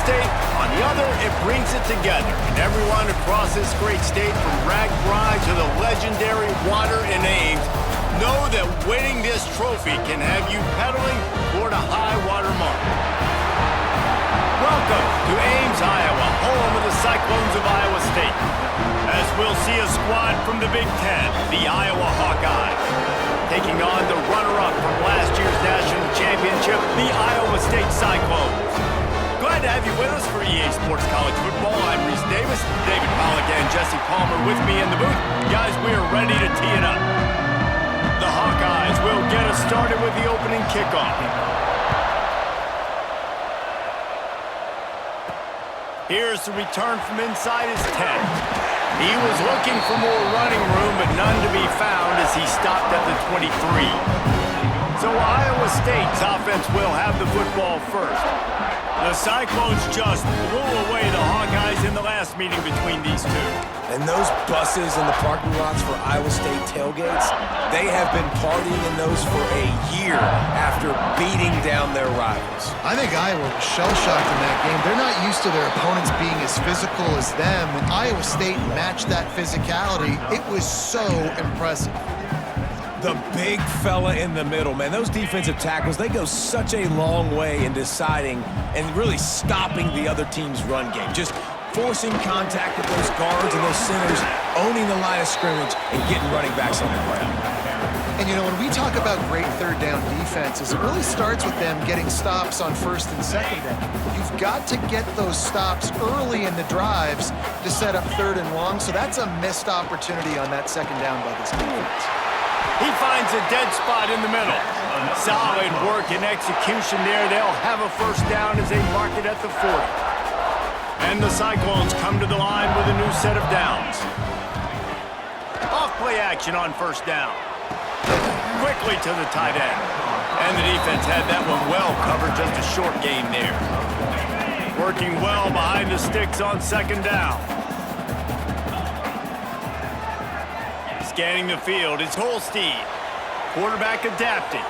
State, on the other, it brings it together. And everyone across this great state, from RAGBRAI to the legendary water in Ames, know that winning this trophy can have you pedaling toward a high water mark. Welcome to Ames, Iowa, home of the Cyclones of Iowa State. As we'll see a squad from the Big Ten, the Iowa Hawkeyes, taking on the runner-up from last year's national championship, the Iowa State Cyclones. Glad to have you with us for EA Sports College Football. I'm Reese Davis, David Pollack and Jesse Palmer with me in the booth. Guys, we are ready to tee it up. The Hawkeyes will get us started with the opening kickoff. Here's the return from inside his 10. He was looking for more running room, but none to be found as he stopped at the 23. So Iowa State's offense will have the football first. The Cyclones just blew away the Hawkeyes in the last meeting between these two. And those buses in the parking lots for Iowa State tailgates, they have been partying in those for a year after beating down their rivals. I think Iowa was shell-shocked in that game. They're not used to their opponents being as physical as them. When Iowa State matched that physicality, it was so impressive. The big fella in the middle, man. Those defensive tackles, they go such a long way in deciding and really stopping the other team's run game. Just forcing contact with those guards and those centers, owning the line of scrimmage, and getting running backs on the ground. And, you know, when we talk about great third down defenses, it really starts with them getting stops on first and second down. You've got to get those stops early in the drives to set up third and long, so that's a missed opportunity on that second down by this defense. He finds a dead spot in the middle. Solid work and execution there. They'll have a first down as they mark it at the 40. And the Cyclones come to the line with a new set of downs. Off play action on first down. Quickly to the tight end. And the defense had that one well covered, just a short gain there. Working well behind the sticks on second down. Scanning the field, it's Holstein. Quarterback adapting.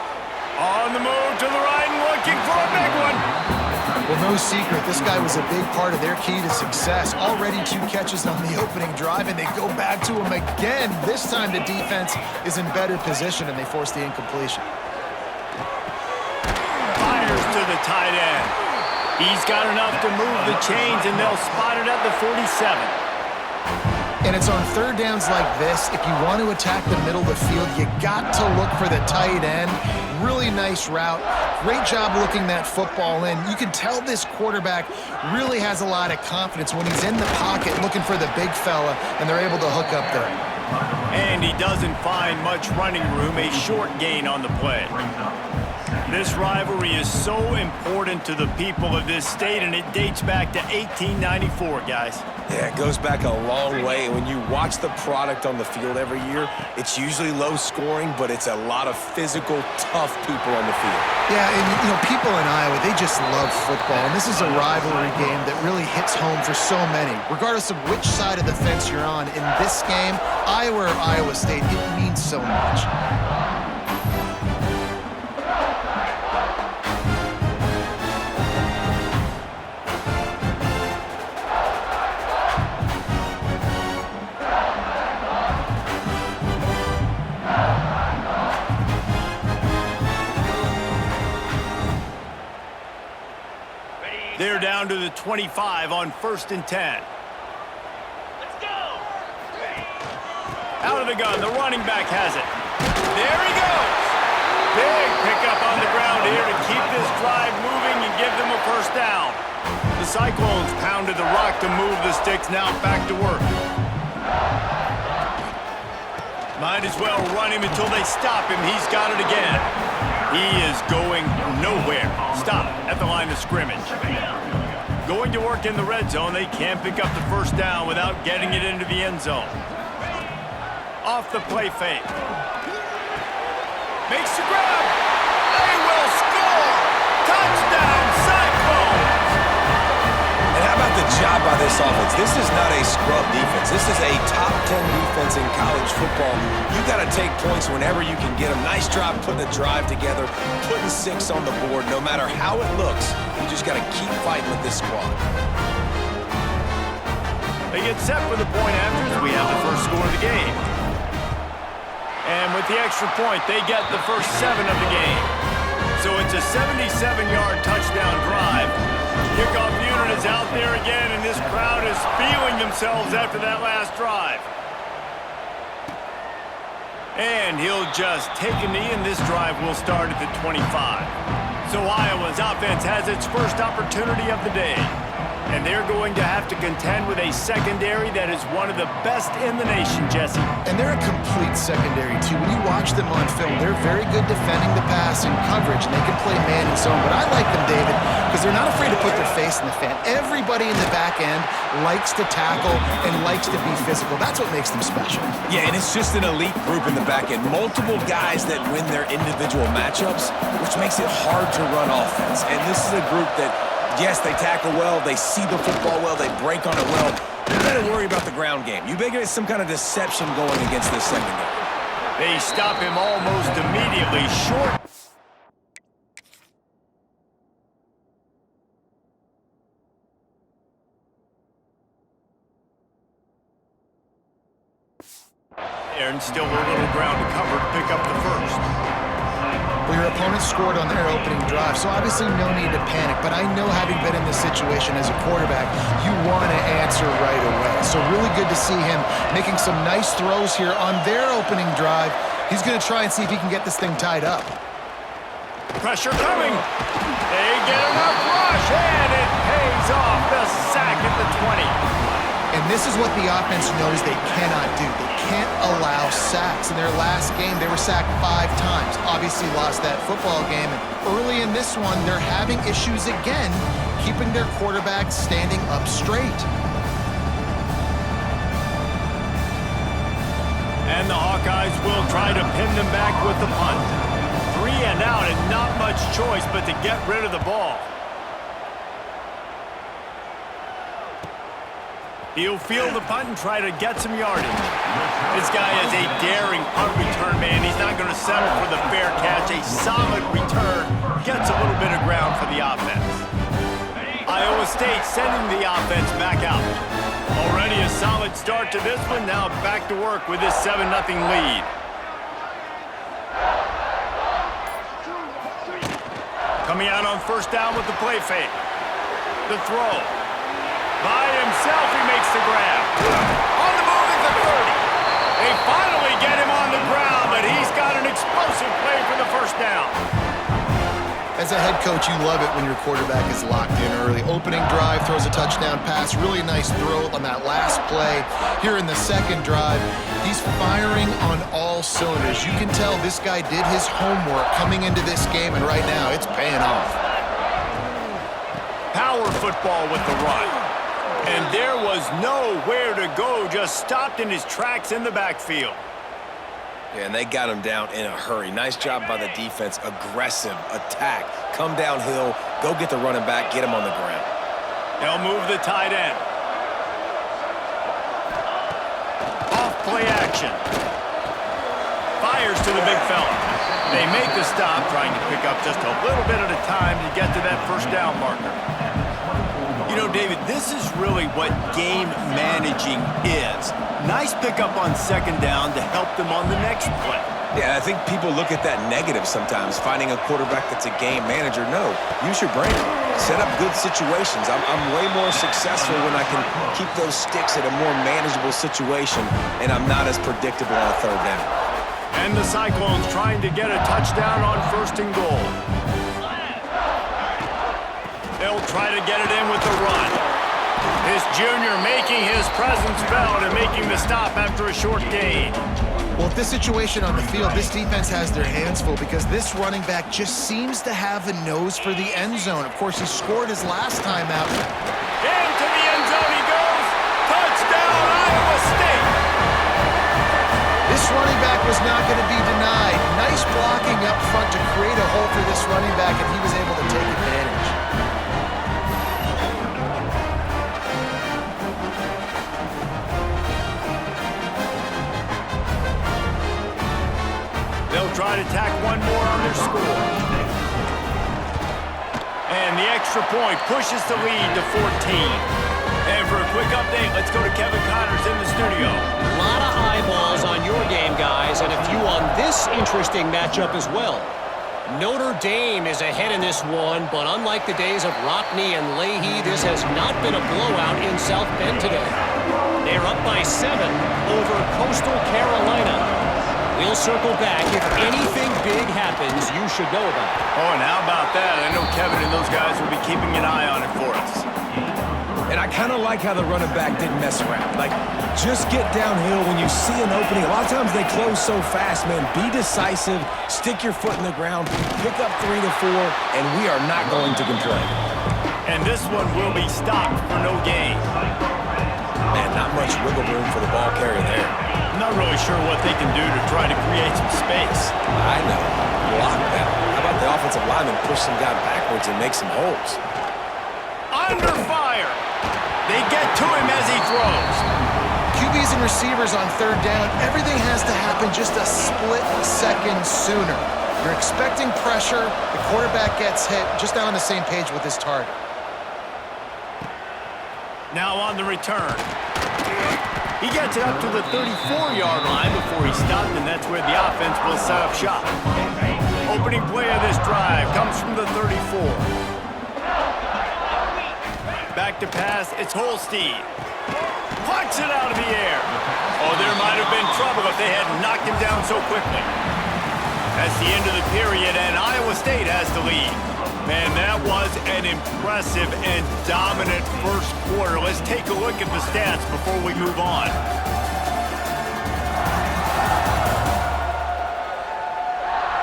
On the move to the right and looking for a big one. Well, no secret, this guy was a big part of their key to success. Already 2 catches on the opening drive, and they go back to him again. This time the defense is in better position, and they force the incompletion. Fires to the tight end. He's got enough to move the chains, and they'll spot it at the 47. And it's on third downs like this, if you want to attack the middle of the field, you got to look for the tight end. Really nice route. Great job looking that football in. You can tell this quarterback really has a lot of confidence when he's in the pocket looking for the big fella, and they're able to hook up there. And he doesn't find much running room, a short gain on the play. This rivalry is so important to the people of this state, and it dates back to 1894, guys. Yeah, it goes back a long way. When you watch the product on the field every year, it's usually low scoring, but it's a lot of physical, tough people on the field. Yeah, and you know, people in Iowa, they just love football, and this is a rivalry game that really hits home for so many. Regardless of which side of the fence you're on, in this game, Iowa or Iowa State, it means so much. They're down to the 25 on 1st and 10. Let's go! Out of the gun, the running back has it. There he goes! Big pickup on the ground here to keep this drive moving and give them a first down. The Cyclones pounded the rock to move the sticks, now back to work. Might as well run him until they stop him. He's got it again. He is going nowhere. Stop at the line of scrimmage. Going to work in the red zone. They can't pick up the first down without getting it into the end zone. Off the play fake. Makes the grab. They will score. Touchdown, Cyclones. And how about the job by by this offense. This is not a scrub defense. This is a top 10 defense in college football. You got to take points whenever you can get them. Nice job putting the drive together, putting 6 on the board. No matter how it looks, you just got to keep fighting with this squad. They get set for the point afters. We have the first score of the game. And with the extra point, they get the first 7 of the game. So it's a 77-yard touchdown drive. Kickoff unit is out there again, and this crowd is feeling themselves after that last drive. And he'll just take a knee, and this drive will start at the 25. So Iowa's offense has its first opportunity of the day. And they're going to have to contend with a secondary that is one of the best in the nation, Jesse. And they're a complete secondary, too. When you watch them on film, they're very good defending the pass and coverage, and they can play man and zone. But I like them, David, because they're not afraid to put their face in the fan. Everybody in the back end likes to tackle and likes to be physical. That's what makes them special. Yeah, and it's just an elite group in the back end. Multiple guys that win their individual matchups, which makes it hard to run offense. And this is a group that, yes, they tackle well, they see the football well, they break on it well. You better worry about the ground game. You better get some kind of deception going against this secondary. They stop him almost immediately short. And still a little ground to cover to pick up the first. Well, your opponent scored on their opening drive, so obviously no need to panic. But I know, having been in this situation as a quarterback, you want to answer right away. So really good to see him making some nice throws here on their opening drive. He's going to try and see if he can get this thing tied up. Pressure coming. They get enough rush, and it pays off. The sack at the 20. And this is what the offense knows they cannot do. They can't allow sacks. In their last game, they were sacked 5 times. Obviously lost that football game. And early in this one, they're having issues again, keeping their quarterback standing up straight. And the Hawkeyes will try to pin them back with the punt. 3 and out, and not much choice but to get rid of the ball. He'll field the punt and try to get some yardage. This guy is a daring punt return man. He's not going to settle for the fair catch. A solid return gets a little bit of ground for the offense. Iowa State sending the offense back out. Already a solid start to this one. Now back to work with this 7-0 lead. Coming out on first down with the play fake. The throw. By himself, he makes the grab. On the move at the 30. They finally get him on the ground, but he's got an explosive play for the first down. As a head coach, you love it when your quarterback is locked in early. Opening drive, throws a touchdown pass. Really nice throw on that last play. Here in the second drive, he's firing on all cylinders. You can tell this guy did his homework coming into this game, and right now it's paying off. Power football with the run. And there was nowhere to go, just stopped in his tracks in the backfield. Yeah, and they got him down in a hurry. Nice job by the defense. Aggressive attack. Come downhill, go get the running back, get him on the ground. They'll move the tight end. Off play action. Fires to the big fella. They make the stop, trying to pick up just a little bit at a time to get to that first down marker. You know, David, this is really what game managing is. Nice pickup on second down to help them on the next play. Yeah, I think people look at that negative sometimes, finding a quarterback that's a game manager. No, use your brain. Set up good situations. I'm way more successful when I can keep those sticks at a more manageable situation, and I'm not as predictable on a third down. And the Cyclones trying to get a touchdown on first and goal. They'll try to get it in with the run. This junior making his presence felt and making the stop after a short gain. Well, with this situation on the field, this defense has their hands full because this running back just seems to have a nose for the end zone. Of course, he scored his last time out. Into the end zone he goes. Touchdown, Iowa State. This running back was not going to be denied. Nice blocking up front to create a hole for this running back, and he was able to take advantage. to tack one more on their score. And the extra point pushes the lead to 14. And for a quick update, let's go to Kevin Connors in the studio. A lot of eyeballs on your game, guys, and a few on this interesting matchup as well. Notre Dame is ahead in this one, but unlike the days of Rockne and Leahy, this has not been a blowout in South Bend today. They're up by 7 over Coastal Carolina. We'll circle back. If anything big happens, you should know about it. Oh, and how about that? I know Kevin and those guys will be keeping an eye on it for us. And I kind of like how the running back didn't mess around. Like, just get downhill when you see an opening. A lot of times they close so fast, man. Be decisive, stick your foot in the ground, pick up 3 to 4, and we are not going to complain. And this one will be stopped for no gain. Man, not much wiggle room for the ball carrier there. I'm not really sure what they can do to try to create some space. I know. Block that. How about the offensive lineman push some guy backwards and make some holes? Under fire! They get to him as he throws. QBs and receivers on third down, everything has to happen just a split second sooner. You're expecting pressure, the quarterback gets hit, just not on the same page with his target. Now on the return. He gets it up to the 34-yard line before he stopped, and that's where the offense will set up shop. Opening play of this drive comes from the 34. Back to pass, it's Holstein. Punts it out of the air. Oh, there might have been trouble if they hadn't knocked him down so quickly. That's the end of the period, and Iowa State has the lead. Man, that was an impressive and dominant first quarter. Let's take a look at the stats before we move on.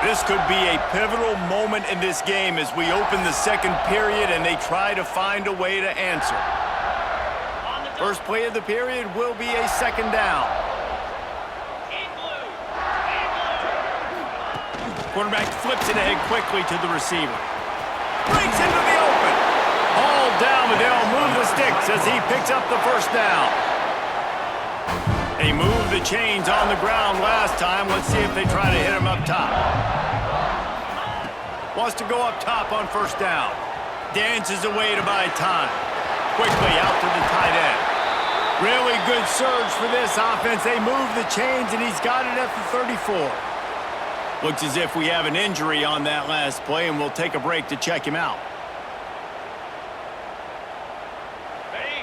This could be a pivotal moment in this game as we open the second period and they try to find a way to answer. First play of the period will be a second down. Quarterback flips it ahead quickly to the receiver. Breaks into the open. Hauled down, but they'll move the sticks as he picks up the first down. They moved the chains on the ground last time. Let's see if they try to hit him up top. Wants to go up top on first down. Dances away to buy time. Quickly out to the tight end. Really good surge for this offense. They move the chains, and he's got it at the 34. Looks as if we have an injury on that last play, and we'll take a break to check him out.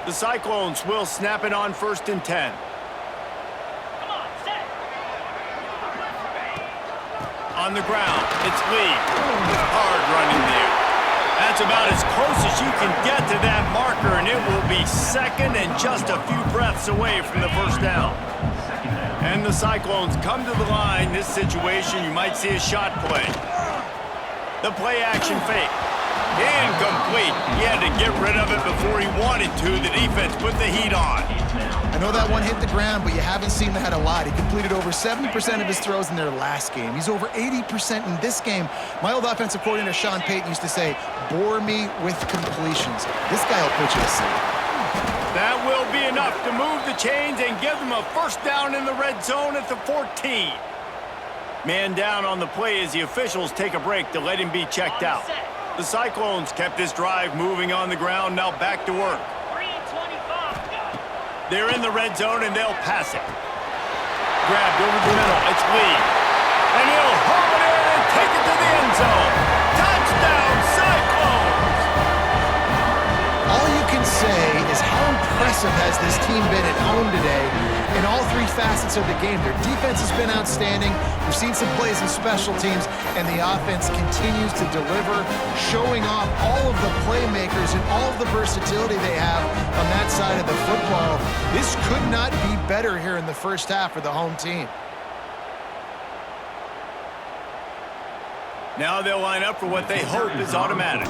The Cyclones will snap it on 1st and 10. On the ground, it's Lee. Hard running there. That's about as close as you can get to that marker, and it will be second and just a few breaths away from the first down. And the Cyclones come to the line. This situation, you might see a shot play. The play action fake. Incomplete. He had to get rid of it before he wanted to. The defense put the heat on. I know that one hit the ground, but you haven't seen that a lot. He completed over 70% of his throws in their last game. He's over 80% in this game. My old offensive coordinator, Sean Payton, used to say, bore me with completions. This guy will put you to sleep. That will be enough to move the chains and give them a first down in the red zone at the 14. Man down on the play as the officials take a break to let him be checked out. The Cyclones kept this drive moving on the ground, now back to work. They're in the red zone, and they'll pass it. Grabbed over the middle. It's Lee. And he'll haul it in and take it to the end zone. Touchdown, Cyclones! All you can say is how impressive has this team been at home today in all three facets of the game. Their defense has been outstanding. We've seen some plays in special teams, and the offense continues to deliver, showing off all of the playmakers and all of the versatility they have on that side of the football. This could not be better here in the first half for the home team. Now they'll line up for what they hope is automatic.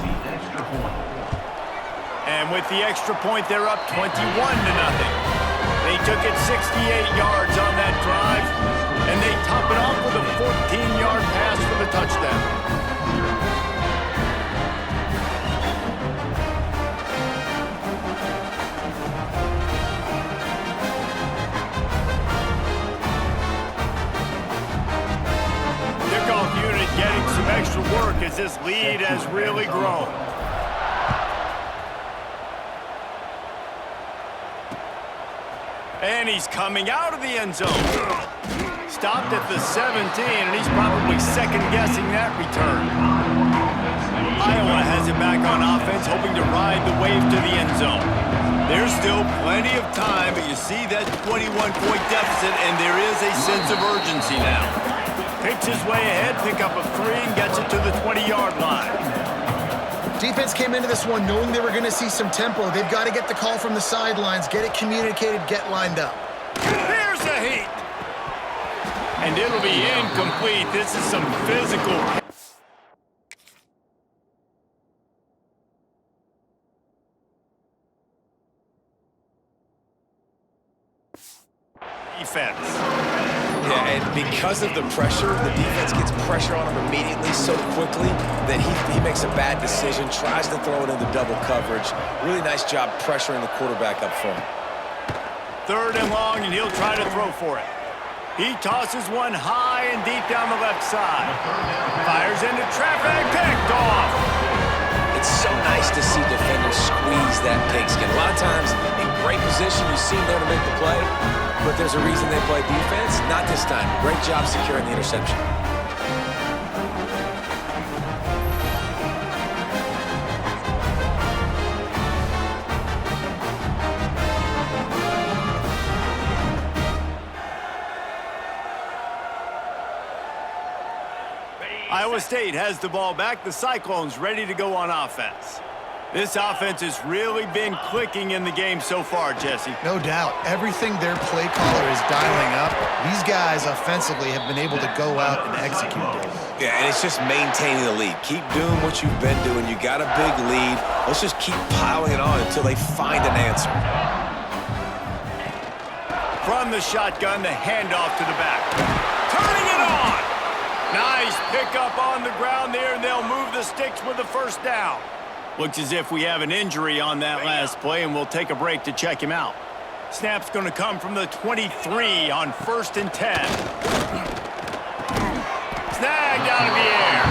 And with the extra point, they're up 21-0. They took it 68 yards on that drive, and they top it off with a 14-yard pass for the touchdown. Kickoff lead has really grown. And he's coming out of the end zone. Stopped at the 17, and he's probably second-guessing that return. Iowa has it back on offense, hoping to ride the wave to the end zone. There's still plenty of time, but you see that 21-point deficit, and there is a sense of urgency now. Picks his way ahead, pick up a 3, and gets it to the 20-yard line. Defense came into this one knowing they were going to see some tempo. They've got to get the call from the sidelines, get it communicated, get lined up. There's a heat. And it'll be incomplete. This is some physical defense. Yeah, and because of the pressure, the defense gets pressure on him immediately so quickly that he makes a bad decision, tries to throw it into double coverage. Really nice job pressuring the quarterback up front. 3rd and long, and he'll try to throw for it. He tosses one high and deep down the left side. Fires into traffic, picked off. It's so nice to see defenders squeeze that pigskin. A lot of times, in great position, you see him there to make the play, but there's a reason they play defense. Not this time. Great job securing the interception. Iowa State has the ball back. The Cyclones ready to go on offense. This offense has really been clicking in the game so far, Jesse. No doubt. Everything their play caller is dialing up, these guys offensively have been able to go out and execute it. Yeah, and it's just maintaining the lead. Keep doing what you've been doing. You got a big lead. Let's just keep piling it on until they find an answer. From the shotgun, the handoff to the back. Turning it on! Nice pickup on the ground there, and they'll move the sticks with the 1st down. Looks as if we have an injury on that last play, and we'll take a break to check him out. Snap's going to come from the 23 on 1st and 10. Snagged out of the air.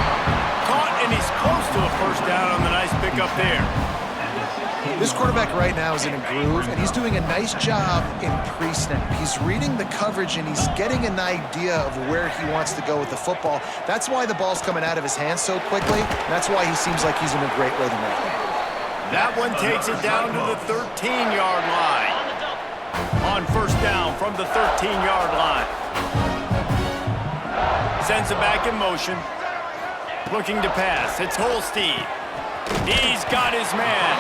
Caught, and he's close to a 1st down on the nice pickup there. This quarterback right now is in a groove, and he's doing a nice job in pre-snap. He's reading the coverage, and he's getting an idea of where he wants to go with the football. That's why the ball's coming out of his hands so quickly. That's why he seems like he's in a great rhythm right now. That one takes it down to the 13-yard line. On 1st down from the 13-yard line. Sends it back in motion. Looking to pass. It's Holstein. He's got his man.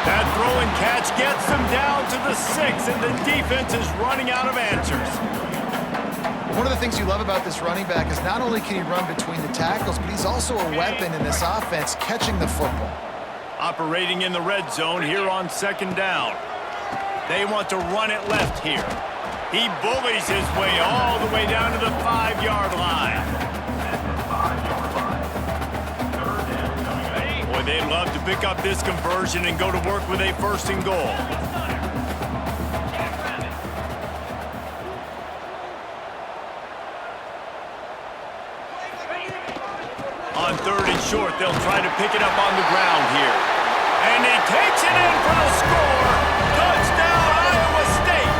That throw and catch gets them down to the 6, and the defense is running out of answers. One of the things you love about this running back is not only can he run between the tackles, but he's also a weapon in this offense catching the football. Operating in the red zone here on 2nd down. They want to run it left here. He bullies his way all the way down to the 5-yard line. Boy, they'd love to pick up this conversion and go to work with a 1st and goal. On 3rd and short, they'll try to pick it up on the ground here. And he takes it in for the score. Touchdown, Iowa State.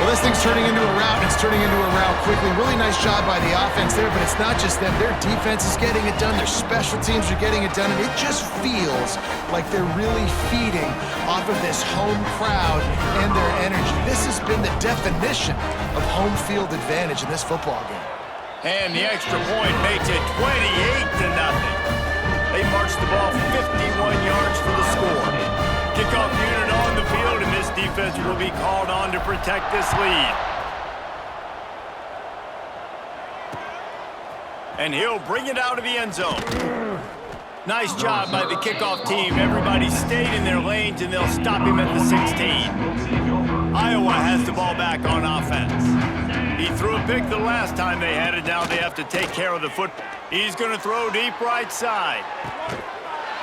Well, this thing's turning into a rout, and it's turning into a rout quickly. Really nice job by the offense there, but it's not just them. Their defense is getting it done. Their special teams are getting it done, and it just feels like they're really feeding off of this home crowd and their energy. This has been the definition of home field advantage in this football game. And the extra point makes it 28-0. They march the ball 51 yards for the score. Kickoff unit on the field, and this defense will be called on to protect this lead. And he'll bring it out of the end zone. Nice job by the kickoff team. Everybody stayed in their lanes, and they'll stop him at the 16. Iowa has the ball back on offense. He threw a pick the last time they had it. Now they have to take care of the football. He's going to throw deep right side.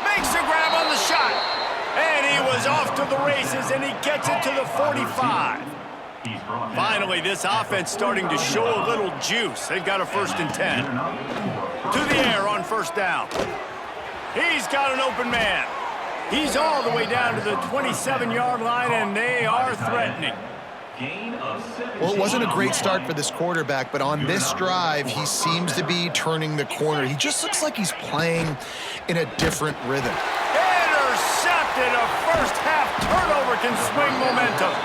Makes a grab on the shot. And he was off to the races, and he gets it to the 45. Finally, this offense starting to show a little juice. They've got a 1st and 10. To the air on first down. He's got an open man. He's all the way down to the 27-yard line, and they are threatening. Well, it wasn't a great start for this quarterback, but on this drive, he seems to be turning the corner. He just looks like he's playing in a different rhythm. Intercepted. A first-half turnover can swing momentum.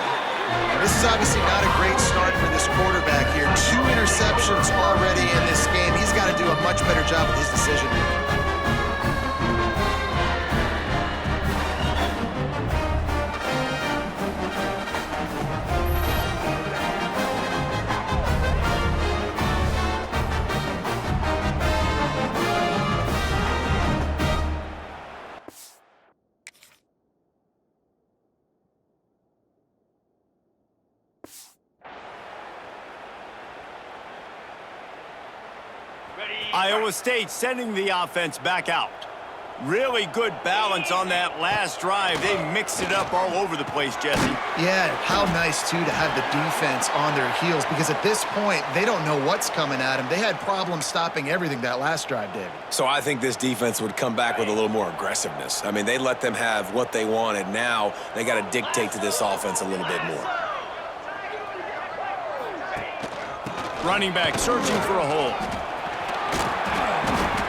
This is obviously not a great start for this quarterback here. 2 interceptions already in this game. He's got to do a much better job with his decision-making. Iowa State sending the offense back out. Really good balance on that last drive. They mixed it up all over the place, Jesse. Yeah, how nice, too, to have the defense on their heels, because at this point, they don't know what's coming at them. They had problems stopping everything that last drive, David. So I think this defense would come back with a little more aggressiveness. I mean, they let them have what they wanted. Now they got to dictate to this offense a little bit more. Running back searching for a hole.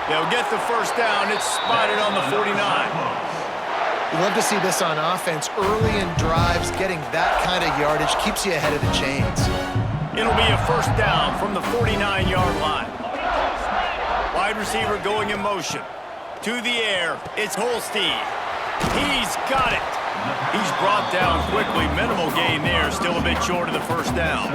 They'll get the first down. It's spotted on the 49. You love to see this on offense. Early in drives, getting that kind of yardage keeps you ahead of the chains. It'll be a first down from the 49-yard line. Wide receiver going in motion. To the air, it's Holstein. He's got it. He's brought down quickly. Minimal gain there, still a bit short of the first down.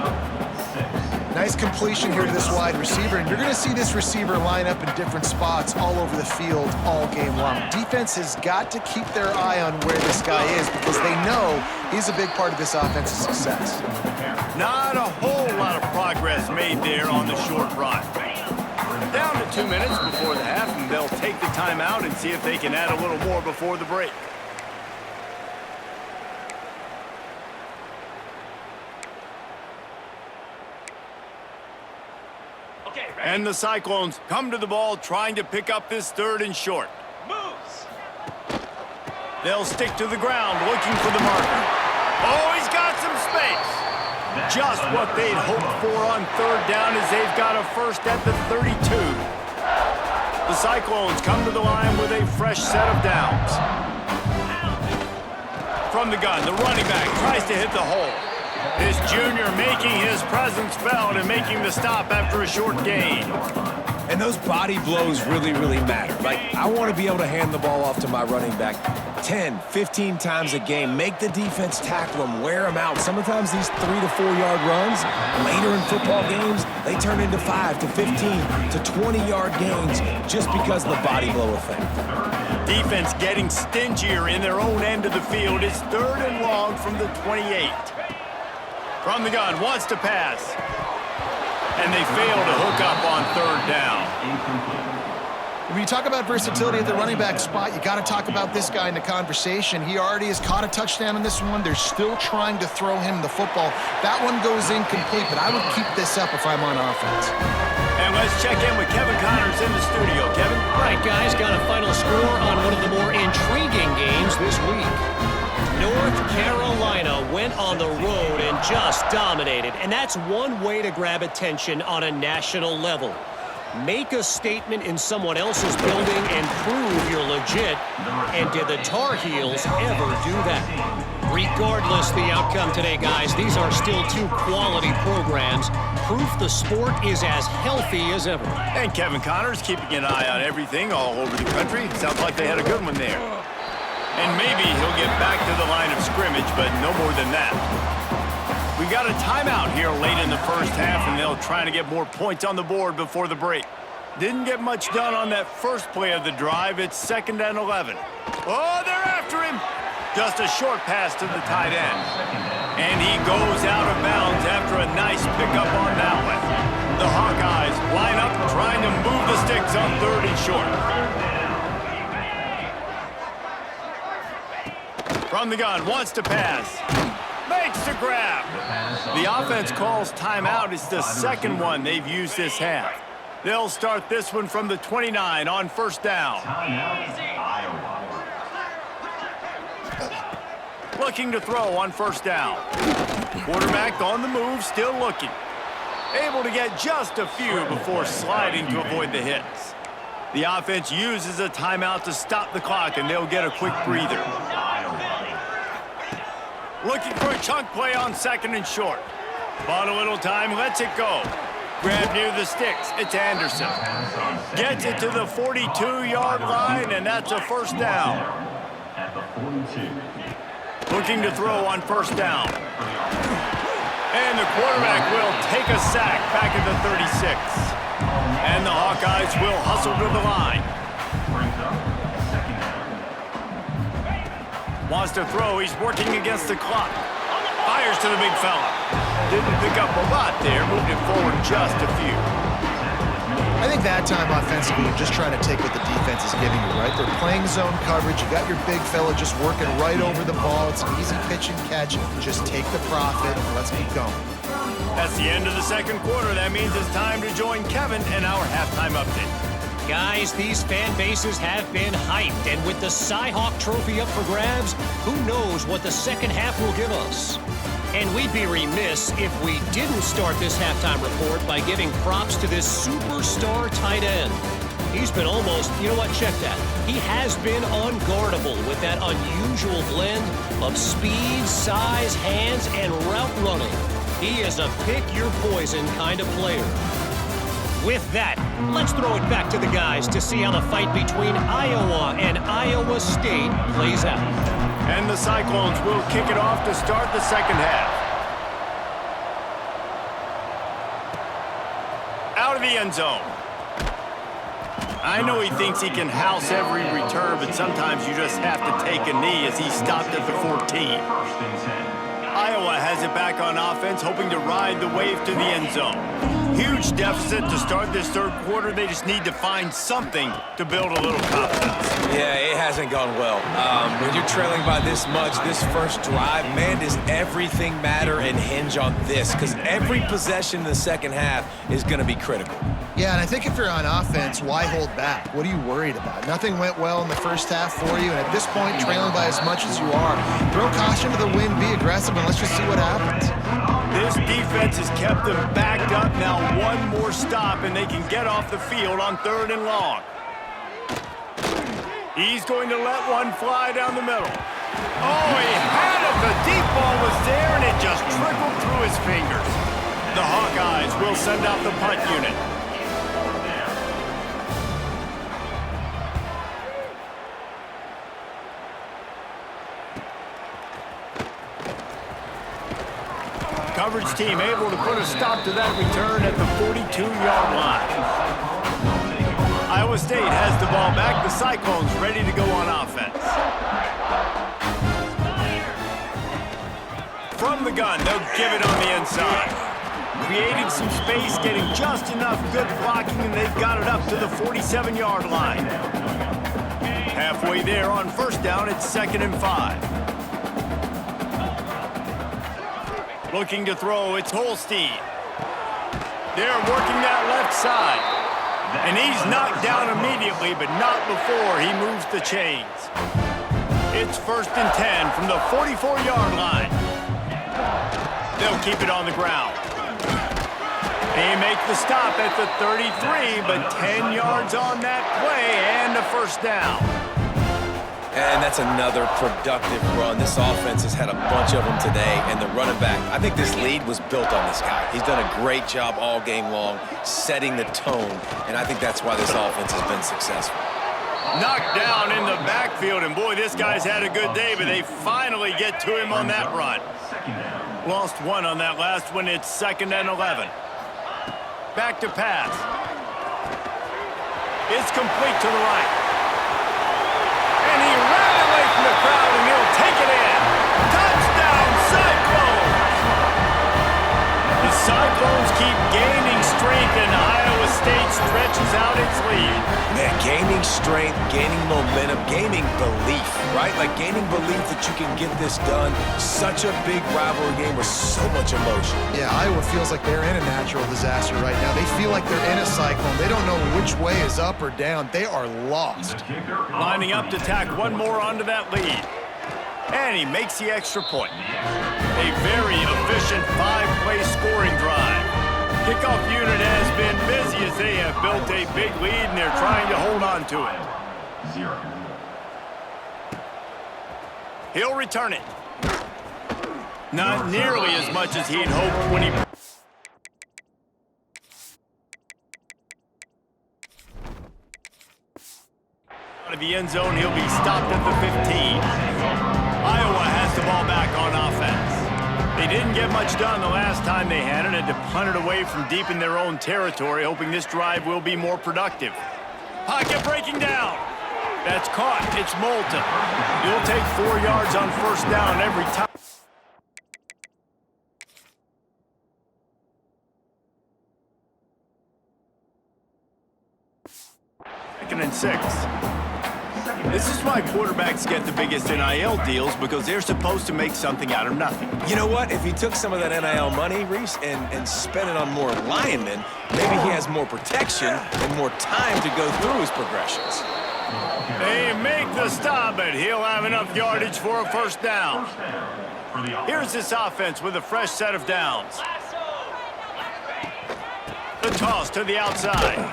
Nice completion here to this wide receiver, and you're going to see this receiver line up in different spots all over the field all game long. Defense has got to keep their eye on where this guy is because they know he's a big part of this offense's success. Not a whole lot of progress made there on the short run. Down to 2 minutes before the half, and they'll take the timeout and see if they can add a little more before the break. And the Cyclones come to the ball trying to pick up this 3rd and short. Moves. They'll stick to the ground looking for the marker. Oh, he's got some space. Just what they'd hoped for on 3rd down as they've got a first at the 32. The Cyclones come to the line with a fresh set of downs. From the gun, the running back tries to hit the hole. This junior making his presence felt and making the stop after a short gain. And those body blows really, really matter. Like, I want to be able to hand the ball off to my running back 10, 15 times a game. Make the defense tackle them, wear them out. Sometimes these 3 to 4 yard runs, later in football games, they turn into 5 to 15 to 20 yard gains just because of the body blow effect. Defense getting stingier in their own end of the field. It's 3rd and long from the 28. From the gun, wants to pass. And they fail to hook up on 3rd down. When you talk about versatility at the running back spot, you got to talk about this guy in the conversation. He already has caught a touchdown in this one. They're still trying to throw him the football. That one goes incomplete, but I would keep this up if I'm on offense. And let's check in with Kevin Connors in the studio. Kevin? All right, guys, got a final score on one of the more intriguing games this week. North Carolina went on the road and just dominated, and that's one way to grab attention on a national level. Make a statement in someone else's building and prove you're legit, and did the Tar Heels ever do that? Regardless the outcome today, guys, these are still 2 quality programs. Proof the sport is as healthy as ever. And Kevin Connors keeping an eye on everything all over the country. Sounds like they had a good one there. And maybe he'll get back to the line of scrimmage, but no more than that. We got a timeout here late in the first half, and they'll try to get more points on the board before the break. Didn't get much done on that first play of the drive. It's 2nd and 11. Oh, they're after him. Just a short pass to the tight end. And he goes out of bounds after a nice pickup on that one. The Hawkeyes line up trying to move the sticks on 3rd and short. From the gun, wants to pass. Makes the grab. The offense calls timeout. It's the 2nd one they've used this half. They'll start this one from the 29 on first down. Looking to throw on first down. Quarterback on the move, still looking. Able to get just a few before sliding to avoid the hits. The offense uses a timeout to stop the clock, and they'll get a quick breather. Looking for a chunk play on second and short. Bought a little time, lets it go. Grab near the sticks, it's Anderson. Gets it to the 42-yard line, and that's a first down. Looking to throw on first down. And the quarterback will take a sack back at the 36. And the Hawkeyes will hustle to the line. Wants to throw, he's working against the clock. Fires to the big fella. Didn't pick up a lot there, moved it forward just a few. I think that time offensively, you're just trying to take what the defense is giving you, right? They're playing zone coverage. You got your big fella just working right over the ball. It's an easy pitch and catch. Just take the profit and let's keep going. That's the end of the second quarter. That means it's time to join Kevin in our halftime update. Guys, these fan bases have been hyped, and with the CyHawk trophy up for grabs, who knows what the second half will give us. And we'd be remiss if we didn't start this halftime report by giving props to this superstar tight end. He's been almost, you know what, check that. He has been unguardable with that unusual blend of speed, size, hands, and route running. He is a pick-your-poison kind of player. With that, let's throw it back to the guys to see how the fight between Iowa and Iowa State plays out. And the Cyclones will kick it off to start the second half. Out of the end zone. I know he thinks he can house every return, but sometimes you just have to take a knee as he stopped at the 14. Iowa has it back on offense, hoping to ride the wave to the end zone. Huge deficit to start this third quarter. They just need to find something to build a little confidence. Yeah, it hasn't gone well. When you're trailing by this much, this first drive, man, does everything matter and hinge on this? Because every possession in the second half is going to be critical. Yeah, and I think if you're on offense, why hold back? What are you worried about? Nothing went well in the first half for you, and at this point, trailing by as much as you are, throw caution to the wind, be aggressive, and let's just see what happens. This defense has kept them backed up. Now one more stop, and they can get off the field on third and long. He's going to let one fly down the middle. Oh, he had it. The deep ball was there, and it just trickled through his fingers. The Hawkeyes will send out the punt unit. Coverage team able to put a stop to that return at the 42-yard line. Iowa State has the ball back. The Cyclones ready to go on offense. From the gun, they'll give it on the inside. Creating some space, getting just enough good blocking, and they've got it up to the 47-yard line. Halfway there on first down, it's 2nd and 5. Looking to throw, it's Holstein. They're working that left side. And he's knocked down immediately, but not before he moves the chains. It's 1st and 10 from the 44-yard line. They'll keep it on the ground. They make the stop at the 33, but 10 yards on that play and a first down. And that's another productive run. This offense has had a bunch of them today, and the running back, I think this lead was built on this guy. He's done a great job all game long, setting the tone, and I think that's why this offense has been successful. Knocked down in the backfield, and boy, this guy's had a good day, but they finally get to him on that run. Lost one on that last one. It's 2nd and 11. Back to pass. It's complete to the right. And he ran away from the crowd, and he'll take it in. Touchdown, Cyclones! The Cyclones keep gaining strength, and Iowa State stretches out its lead. Man, gaining strength strength, gaining momentum, gaining belief, right? Like gaining belief that you can get this done. Such a big rivalry game with so much emotion. Yeah, Iowa feels like they're in a natural disaster right now. They feel like they're in a cyclone. They don't know which way is up or down. They are lost. Lining up to tack one more onto that lead. And he makes the extra point. A very efficient 5-play scoring drive. Kickoff unit has been busy as they have built a big lead and they're trying to hold on to it. He'll return it. Not nearly as much as he'd hoped when he... out of the end zone, he'll be stopped at the 15. Iowa has the ball back on offense. They didn't get much done the last time they had it and to punt it away from deep in their own territory, hoping this drive will be more productive. Pocket breaking down. That's caught. It's Moulton. You'll take 4 yards on first down every time. Second and 6. This is why quarterbacks get the biggest NIL deals, because they're supposed to make something out of nothing. You know what? If he took some of that NIL money, Reese, and spent it on more linemen, maybe he has more protection and more time to go through his progressions. They make the stop, but he'll have enough yardage for a first down. Here's this offense with a fresh set of downs. The toss to the outside.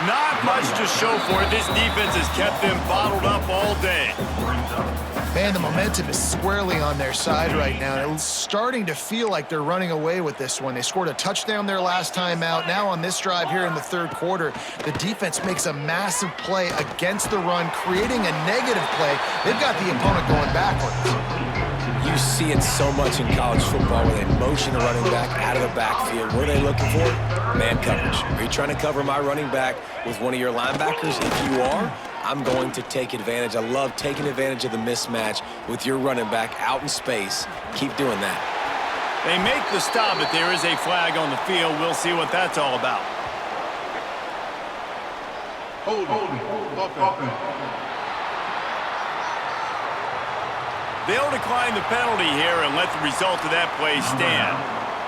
Not much to show for it. This defense has kept them bottled up all day. Man, the momentum is squarely on their side right now. It's starting to feel like they're running away with this one. They scored a touchdown their last time out. Now on this drive here in the third quarter, the defense makes a massive play against the run, creating a negative play. They've got the opponent going backwards. You see it so much in college football where they motion a running back out of the backfield. What are they looking for? Man coverage. Are you trying to cover my running back with one of your linebackers? If you are, I'm going to take advantage. I love taking advantage of the mismatch with your running back out in space. Keep doing that. They make the stop, but there is a flag on the field. We'll see what that's all about. They'll decline the penalty here and let the result of that play stand.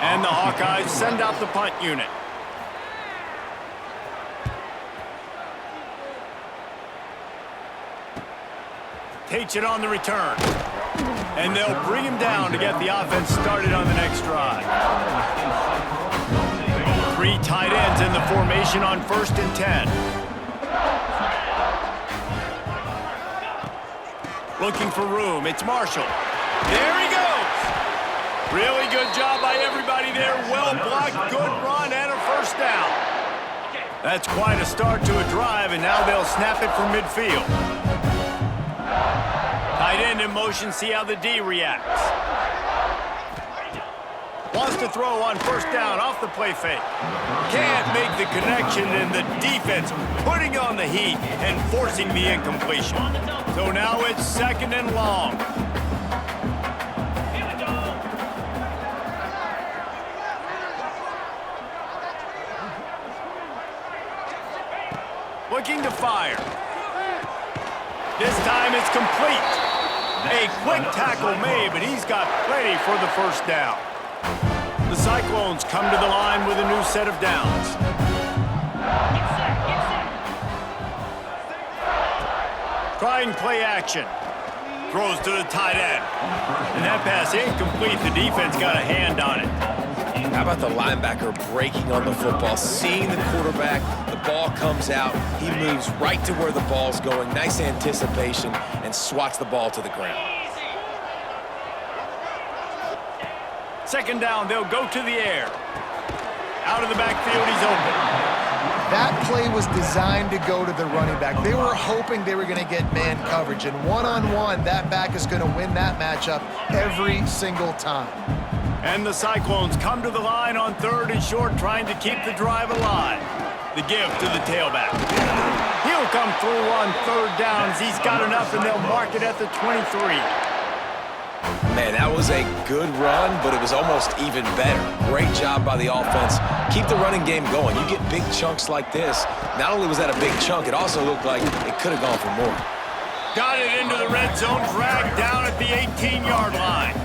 And the Hawkeyes send out the punt unit. Takes it on the return. And they'll bring him down to get the offense started on the next drive. 3 tight ends in the formation on 1st and 10. Looking for room. It's Marshall. There he goes. Really good job by everybody there. Well blocked, good run, and a first down. That's quite a start to a drive, and now they'll snap it from midfield. Tight end in motion, see how the D reacts. Wants to throw on first down off the play fake. Can't make the connection, and the defense putting on the heat and forcing the incompletion. So now it's 2nd and long. Here we go. Looking to fire. This time it's complete. A quick tackle made, but he's got plenty for the first down. The Cyclones come to the line with a new set of downs. Trying play action. Throws to the tight end. And that pass incomplete. The defense got a hand on it. How about the linebacker breaking on the football, seeing the quarterback, the ball comes out, he moves right to where the ball's going, nice anticipation, and swats the ball to the ground. 2nd down, they'll go to the air. Out of the backfield, he's open. That play was designed to go to the running back. They were hoping they were going to get man coverage, and one-on-one, that back is going to win that matchup every single time. And the Cyclones come to the line on 3rd and short, trying to keep the drive alive. The give to the tailback. He'll come through on 3rd down as he's got enough, and they'll mark it at the 23. Man, that was a good run, but it was almost even better. Great job by the offense. Keep the running game going. You get big chunks like this. Not only was that a big chunk, it also looked like it could have gone for more. Got it into the red zone, dragged down at the 18-yard line.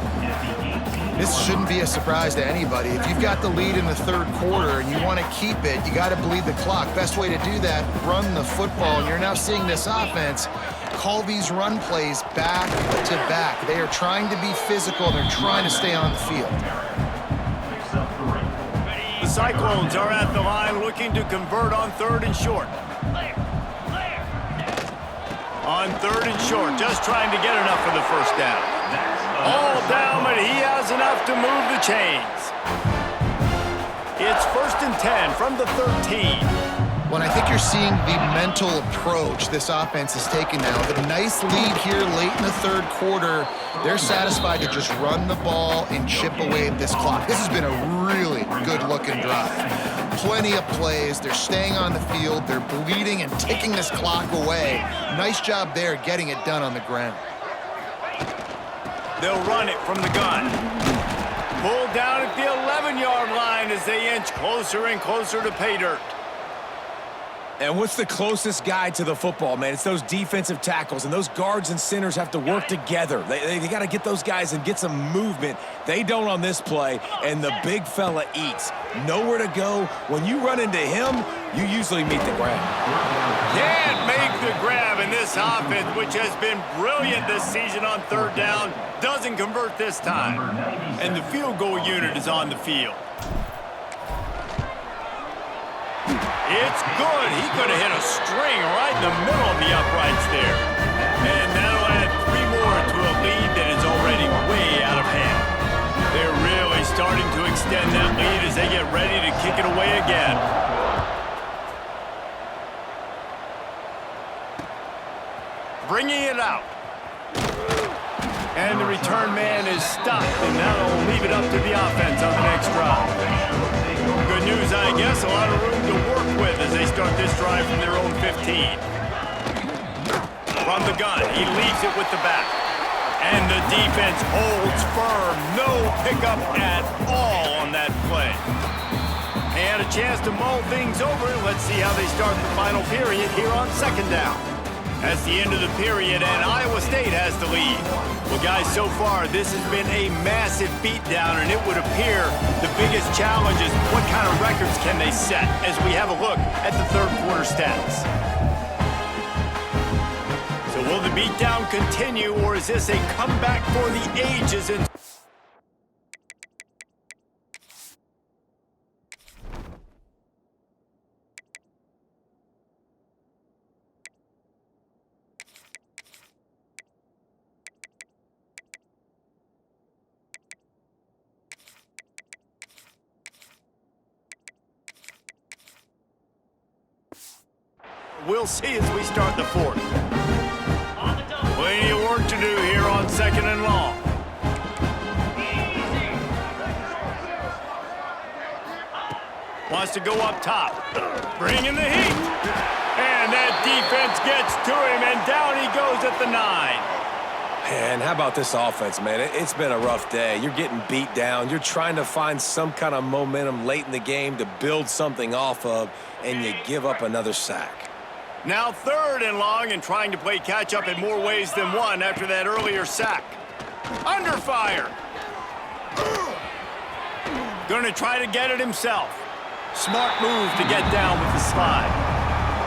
This shouldn't be a surprise to anybody. If you've got the lead in the third quarter and you want to keep it, you got to bleed the clock. Best way to do that, run the football. And you're now seeing this offense call these run plays back to back. They are trying to be physical. They're trying to stay on the field. The Cyclones are at the line looking to convert on 3rd and short. On 3rd and short, just trying to get enough for the first down. All down, but he has enough to move the chains. It's 1st and 10 from the 13. When I think you're seeing the mental approach this offense is taking now, the nice lead here late in the third quarter, they're satisfied to just run the ball and chip away at this clock. This has been a really good-looking drive. Plenty of plays. They're staying on the field. They're bleeding and taking this clock away. Nice job there getting it done on the ground. They'll run it from the gun. Pulled down at the 11-yard line as they inch closer and closer to pay dirt. And what's the closest guy to the football, man? It's those defensive tackles, and those guards and centers have to work together. They got to get those guys and get some movement. They don't on this play, and the big fella eats. Nowhere to go. When you run into him, you usually meet the grab. Can't make the grab in this offense, which has been brilliant this season on 3rd down. Doesn't convert this time. And the field goal unit is on the field. It's good. He could have hit a string right in the middle of the uprights there. And that'll add 3 more to a lead that is already way out of hand. They're really starting to extend that lead as they get ready to kick it away again. Bringing it out. And the return man is stopped, and now they'll leave it up to the offense on the next drive. Good news, I guess. A lot of room to work with as they start this drive from their own 15. From the gun, he leaves it with the back. And the defense holds firm. No pickup at all on that play. They had a chance to mull things over. Let's see how they start the final period here on 2nd down. That's the end of the period, and Iowa State has the lead. Well, guys, so far, this has been a massive beatdown, and it would appear the biggest challenge is what kind of records can they set as we have a look at the third quarter stats. So will the beatdown continue, or is this a comeback for the ages? We'll see as we start the 4th. Plenty of work to do here on 2nd and long. Wants to go up top. Bringing the heat. And that defense gets to him, and down he goes at the 9. And how about this offense, man? It's been a rough day. You're getting beat down. You're trying to find some kind of momentum late in the game to build something off of, and you give up another sack. Now 3rd and long, and trying to play catch-up in more ways than one after that earlier sack. Under fire. Going to try to get it himself. Smart move to get down with the slide.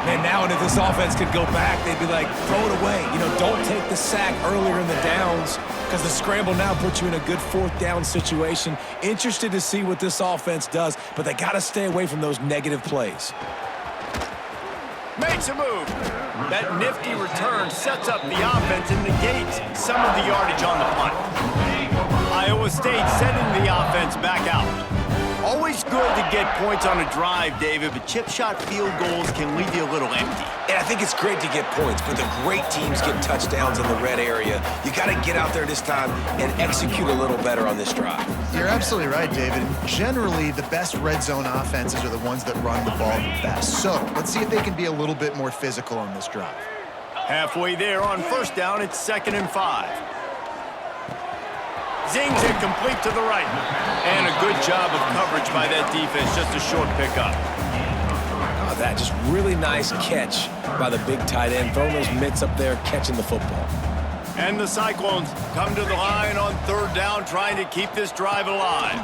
And now if this offense could go back, they'd be like, throw it away. You know, don't take the sack earlier in the downs because the scramble now puts you in a good 4th down situation. Interested to see what this offense does, but they got to stay away from those negative plays. Makes a move. That nifty return sets up the offense and negates some of the yardage on the punt. Iowa State sending the offense back out. Always good to get points on a drive, David, but chip shot field goals can leave you a little empty. And I think it's great to get points, but the great teams get touchdowns in the red area. You got to get out there this time and execute a little better on this drive. You're absolutely right, David. Generally, the best red zone offenses are the ones that run the ball the best. So let's see if they can be a little bit more physical on this drive. Halfway there on 1st down, it's 2nd and 5. zings it complete to the right. And a good job of coverage by that defense. Just a short pickup. Oh, that just really nice catch by the big tight end. Throwing those mitts up there, catching the football. And the Cyclones come to the line on third down, trying to keep this drive alive.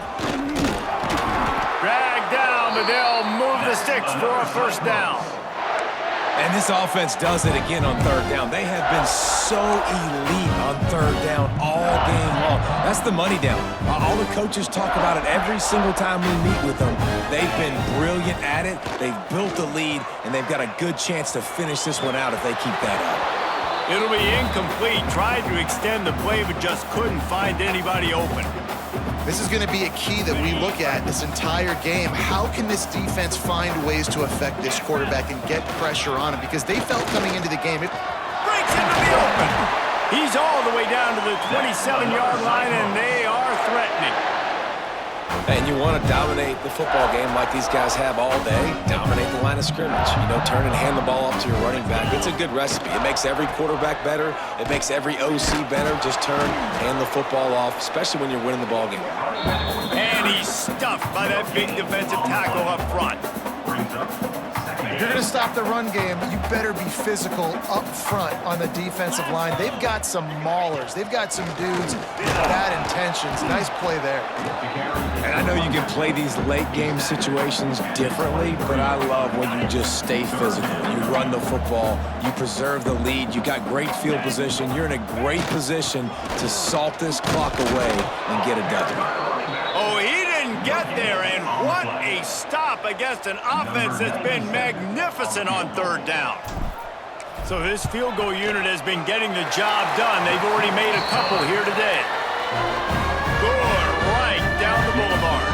Dragged down, but they'll move the sticks for a first down. And this offense does it again on third down. They have been so elite on third down all game long. That's the money down. All the coaches talk about it every single time we meet with them. They've been brilliant at it. They've built the lead, and they've got a good chance to finish this one out if they keep that up. It'll be incomplete. Tried to extend the play, but just couldn't find anybody open. This is going to be a key that we look at this entire game. How can this defense find ways to affect this quarterback and get pressure on him? Because they felt coming into the game, it Breaks into the open. He's all the way down to the 27-yard line, and they are threatening. And you want to dominate the football game like these guys have all day. Dominate the line of scrimmage. You know, turn and hand the ball off to your running back. It's a good recipe. It makes every quarterback better. It makes every OC better. Just turn, hand the football off, especially when you're winning the ball game. And he's stuffed by that big defensive tackle up front. If you're going to stop the run game, you better be physical up front on the defensive line. They've got some maulers. They've got some dudes with bad intentions. Nice play there. And I know you can play these late game situations differently, but I love when you just stay physical. You run the football, you preserve the lead, you got great field position. You're in a great position to salt this clock away and get a W. Oh, he didn't get there, and what a stop against an offense that's been magnificent on third down. So this field goal unit has been getting the job done. They've already made a couple here today. Good, right down the boulevard.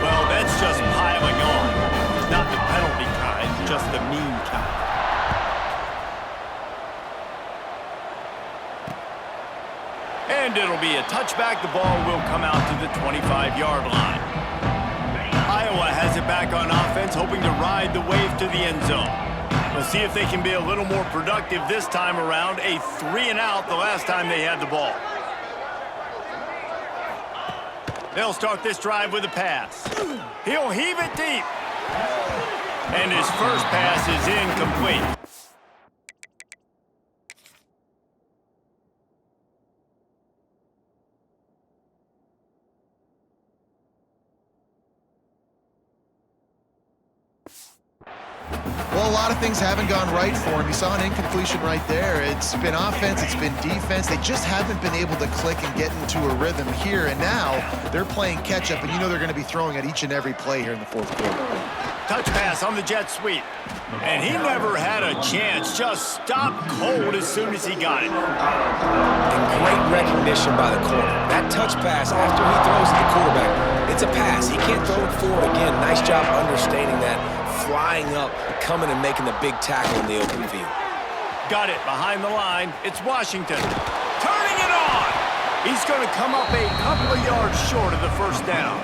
Well, that's just piling on. Not the penalty kind, just the mean kind. And it'll be a touchback. The ball will come out to the 25-yard line. Iowa has it back on offense, hoping to ride the wave to the end zone. We'll see if they can be a little more productive this time around. A 3-and-out the last time they had the ball. They'll start this drive with a pass. He'll heave it deep. And his first pass is incomplete. Well, a lot of things haven't gone right for him. You saw an incompletion right there. It's been offense, it's been defense. They just haven't been able to click and get into a rhythm here. And now they're playing catch-up, and you know they're going to be throwing at each and every play here in the fourth quarter. Touch pass on the jet sweep. And he never had a chance. Just stopped cold as soon as he got it. And great recognition by the corner. That touch pass after he throws to the quarterback, it's a pass. He can't throw it forward again. Nice job understanding that. Flying up, coming and making the big tackle in the open field. Got it behind the line. It's Washington. Turning it on. He's going to come up a couple of yards short of the first down.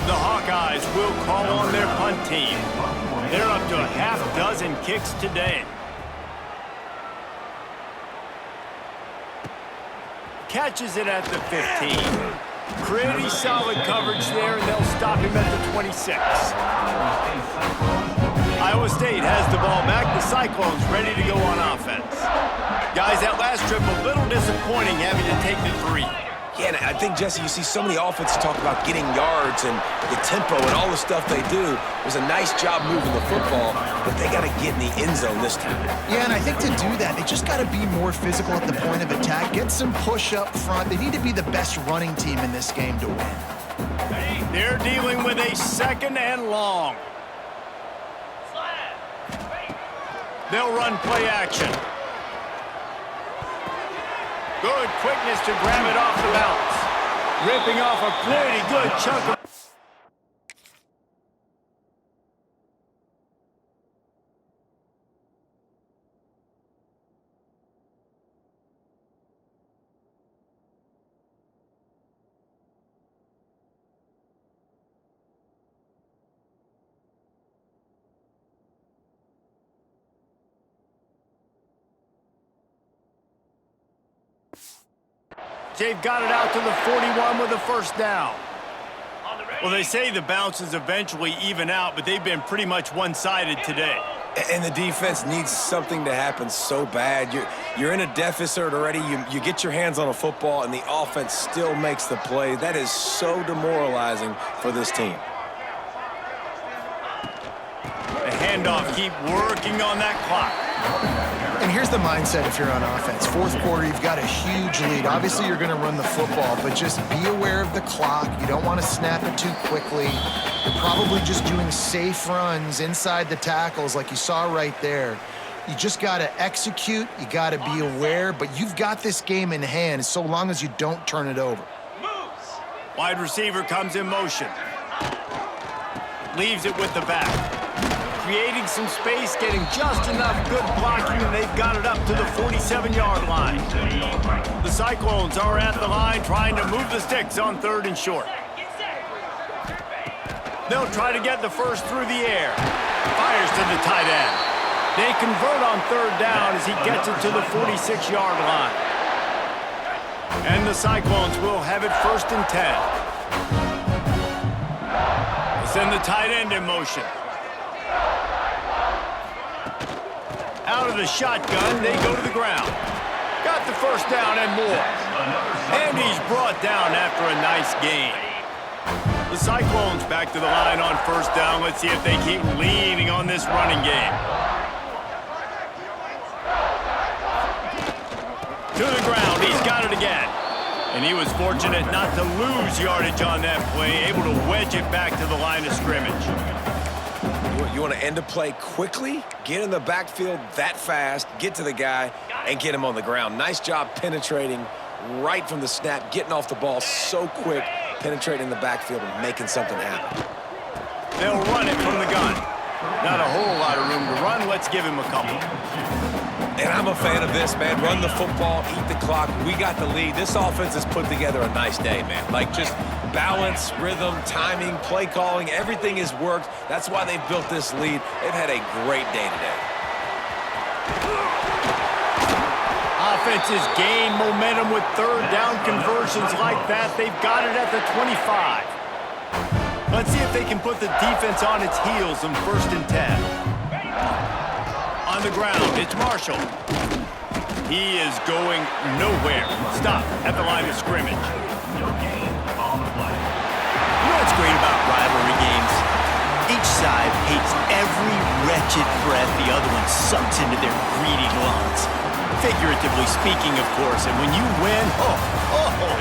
The Hawkeyes will call on their punt team. They're up to a half dozen kicks today. Catches it at the 15. Pretty solid coverage there, and they'll stop him at the 26. Iowa State has the ball back. The Cyclones ready to go on offense. Guys, that last trip a little disappointing having to take the 3. Yeah, and I think, Jesse, you see so many offenses talk about getting yards and the tempo and all the stuff they do. It was a nice job moving the football, but they got to get in the end zone this time. Yeah, and I think to do that, they just got to be more physical at the point of attack, get some push up front. They need to be the best running team in this game to win. They're dealing with a 2nd and long. They'll run play action. Good quickness to grab it off the bounce. Ripping off a pretty good chunk of... They've got it out to the 41 with a first down. Well, they say the bounces eventually even out, but they've been pretty much one-sided today. And the defense needs something to happen so bad. You're in a deficit already. You get your hands on a football, and the offense still makes the play. That is so demoralizing for this team. The handoff, keep working on that clock. And here's the mindset if you're on offense. Fourth quarter, you've got a huge lead. Obviously, you're going to run the football, but just be aware of the clock. You don't want to snap it too quickly. You're probably just doing safe runs inside the tackles like you saw right there. You just got to execute. You got to be aware, but you've got this game in hand so long as you don't turn it over. Wide receiver comes in motion. Leaves it with the back. Creating some space, getting just enough good blocking, and they've got it up to the 47-yard line. The Cyclones are at the line trying to move the sticks on 3rd and short. They'll try to get the first through the air. Fires to the tight end. They convert on 3rd down as he gets it to the 46-yard line. And the Cyclones will have it 1st and 10. They send the tight end in motion. Out of the shotgun, they go to the ground. Got the first down and more. And he's brought down after a nice gain. The Cyclones back to the line on 1st down. Let's see if they keep leaning on this running game. To the ground, he's got it again. And he was fortunate not to lose yardage on that play, able to wedge it back to the line of scrimmage. You want to end a play quickly, get in the backfield that fast, get to the guy, and get him on the ground. Nice job penetrating right from the snap, getting off the ball so quick, penetrating the backfield and making something happen. They'll run it from the gun. Not a whole lot of room to run. Let's give him a couple. And I'm a fan of this, man. Run the football, eat the clock. We got the lead. This offense has put together a nice day, man. Like, just balance, rhythm, timing, play calling, everything has worked. That's why they've built this lead. They've had a great day today. Offenses gain momentum with 3rd down conversions like that. They've got it at the 25. Let's see if they can put the defense on its heels in 1st and 10. On the ground, it's Marshall. He is going nowhere. Stop at the line of scrimmage. You know what's great about rivalry games? Each side hates every wretched breath the other one sucks into their greedy lungs. Figuratively speaking, of course. And when you win, oh,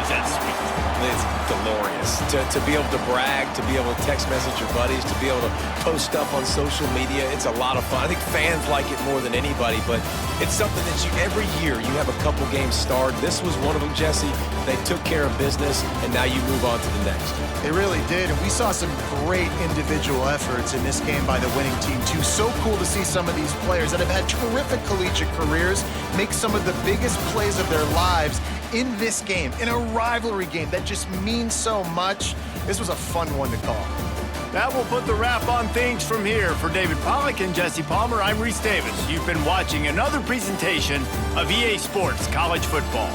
is that sweet. It's glorious to be able to brag, to be able to text message your buddies, to be able to post stuff on social media. It's a lot of fun. I think fans like it more than anybody, but it's something that every year you have a couple games starred. This was one of them, Jesse. They took care of business, and now you move on to the next. They really did, and we saw some great individual efforts in this game by the winning team, too. So cool to see some of these players that have had terrific collegiate careers make some of the biggest plays of their lives in this game, in a rivalry game that just means so much. This was a fun one to call. That will put the wrap on things from here. For David Pollack and Jesse Palmer, I'm Reese Davis. You've been watching another presentation of EA Sports College Football.